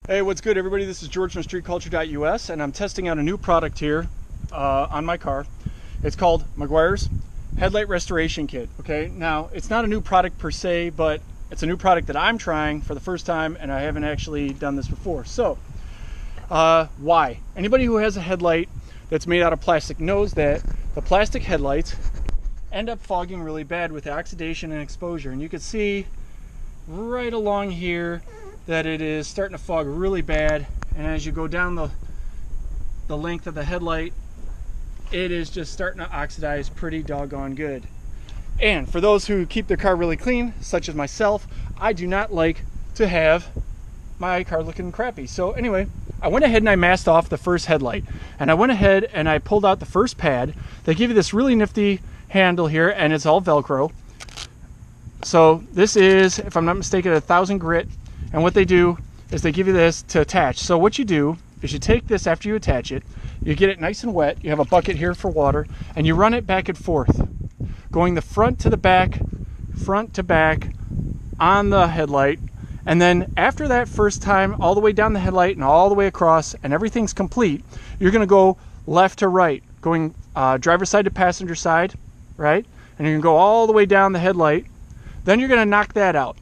Hey, what's good everybody? This is George from StreetCulture.US and I'm testing out a new product here on my car. It's called Meguiars Headlight Restoration Kit. Okay, now it's not a new product per se, but it's a new product that I'm trying for the first time and I haven't actually done this before. So, why? Anybody who has a headlight that's made out of plastic knows that the plastic headlights end up fogging really bad with oxidation and exposure. And you can see right along here that it is starting to fog really bad, and as you go down the length of the headlight, it is just starting to oxidize pretty doggone good. And for those who keep their car really clean, such as myself, I do not like to have my car looking crappy. So anyway, I went ahead and I masked off the first headlight, and I went ahead and I pulled out the first pad. They give you this really nifty handle here, and it's all Velcro. So this is, if I'm not mistaken, 1,000 grit. And what they do is they give you this to attach. So what you do is you take this after you attach it, you get it nice and wet, you have a bucket here for water, and you run it back and forth, going the front to back on the headlight. And then after that first time, all the way down the headlight and all the way across, and everything's complete, you're gonna go left to right, going driver's side to passenger side, right? And you're gonna go all the way down the headlight. Then you're gonna knock that out.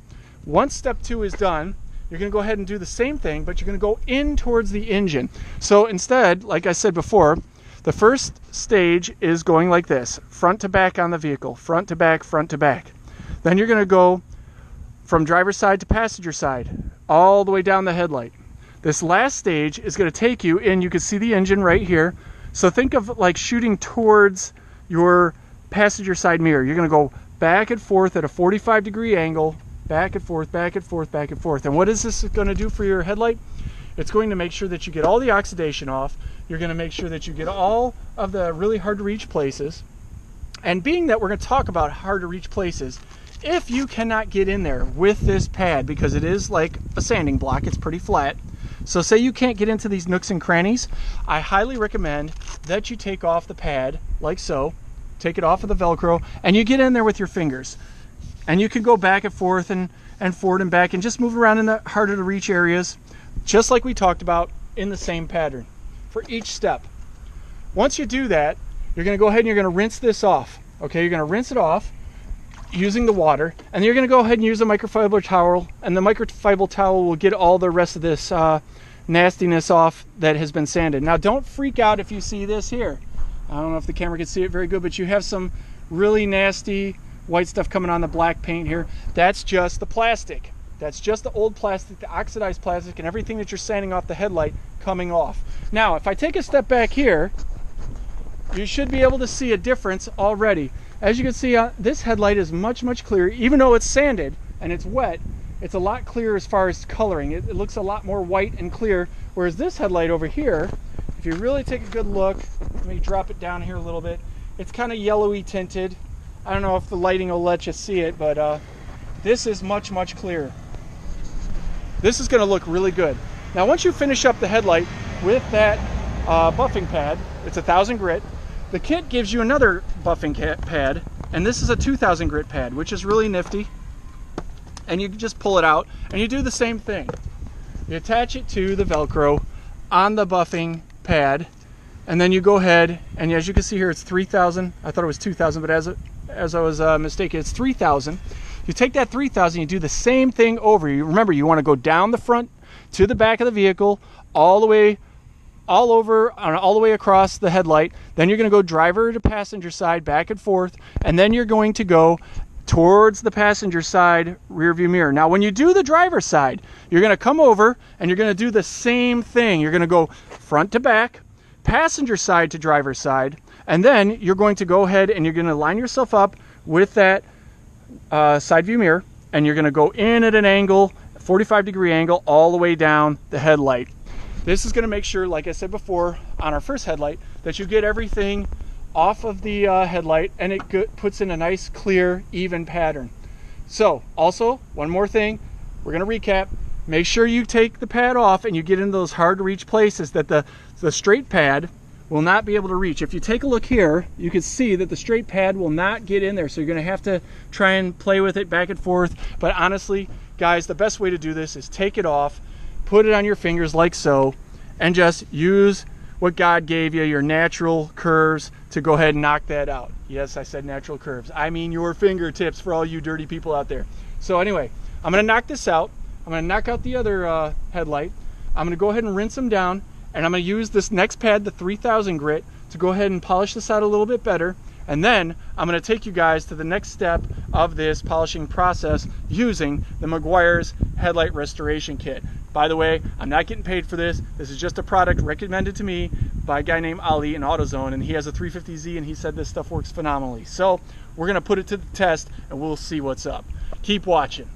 Once step 2 is done, you're going to go ahead and do the same thing, but you're going to go in towards the engine. So instead, like I said before, the first stage is going like this, front to back on the vehicle, front to back, front to back. Then you're going to go from driver's side to passenger side, all the way down the headlight. This last stage is going to take you in, you can see the engine right here. So think of like shooting towards your passenger side mirror. You're going to go back and forth at a 45-degree angle, back and forth, back and forth, back and forth. And what is this going to do for your headlight? It's going to make sure that you get all the oxidation off. You're going to make sure that you get all of the really hard to reach places. And being that we're going to talk about hard to reach places, if you cannot get in there with this pad, because it is like a sanding block, it's pretty flat. So say you can't get into these nooks and crannies, I highly recommend that you take off the pad like so, take it off of the Velcro, and you get in there with your fingers. And you can go back and forth and forward and back and just move around in the harder to reach areas, just like we talked about in the same pattern for each step. Once you do that, you're going to go ahead and you're going to rinse this off. Okay, you're going to rinse it off using the water, and you're going to go ahead and use a microfiber towel, and the microfiber towel will get all the rest of this nastiness off that has been sanded. Now don't freak out if you see this here. I don't know if the camera can see it very good, but you have some really nasty white stuff coming on the black paint here. That's just the plastic. That's just the old plastic, the oxidized plastic, and everything that you're sanding off the headlight coming off. Now, if I take a step back here, you should be able to see a difference already. As you can see, this headlight is much, much clearer. Even though it's sanded and it's wet, it's a lot clearer as far as coloring. It looks a lot more white and clear, whereas this headlight over here, if you really take a good look, let me drop it down here a little bit, it's kind of yellowy tinted. I don't know if the lighting will let you see it, but this is much, much clearer. This is going to look really good. Now, once you finish up the headlight with that buffing pad, it's 1,000 grit. The kit gives you another buffing pad, and this is a 2,000 grit pad, which is really nifty. And you can just pull it out, and you do the same thing. You attach it to the Velcro on the buffing pad, and then you go ahead, and as you can see here, it's 3,000. I thought it was 2,000, but as I was mistaken, it's 3,000. You take that 3,000, you do the same thing over. You remember, you want to go down the front to the back of the vehicle, all the way across the headlight. Then you're going to go driver to passenger side, back and forth, and then you're going to go towards the passenger side rear view mirror. Now, when you do the driver's side, you're going to come over and you're going to do the same thing. You're going to go front to back, passenger side to driver's side, and then you're going to go ahead and you're going to line yourself up with that side view mirror, and you're going to go in at an angle, 45-degree angle, all the way down the headlight. This is going to make sure, like I said before on our first headlight, that you get everything off of the headlight, and it puts in a nice, clear, even pattern. So, also, one more thing, we're going to recap. Make sure you take the pad off and you get into those hard to reach places that the straight pad will not be able to reach. If you take a look here, you can see that the straight pad will not get in there, so you're going to have to try and play with it back and forth. But honestly, guys, the best way to do this is take it off, put it on your fingers like so, and just use what God gave you, your natural curves, to go ahead and knock that out. Yes, I said natural curves. I mean your fingertips for all you dirty people out there. So anyway, I'm gonna knock this out. I'm gonna knock out the other headlight. I'm gonna go ahead and rinse them down, and I'm gonna use this next pad, the 3000 grit, to go ahead and polish this out a little bit better. And then I'm gonna take you guys to the next step of this polishing process using the Meguiars Headlight Restoration Kit. By the way, I'm not getting paid for this. This is just a product recommended to me by a guy named Ali in AutoZone, and he has a 350Z, and he said this stuff works phenomenally. So we're gonna put it to the test, and we'll see what's up. Keep watching.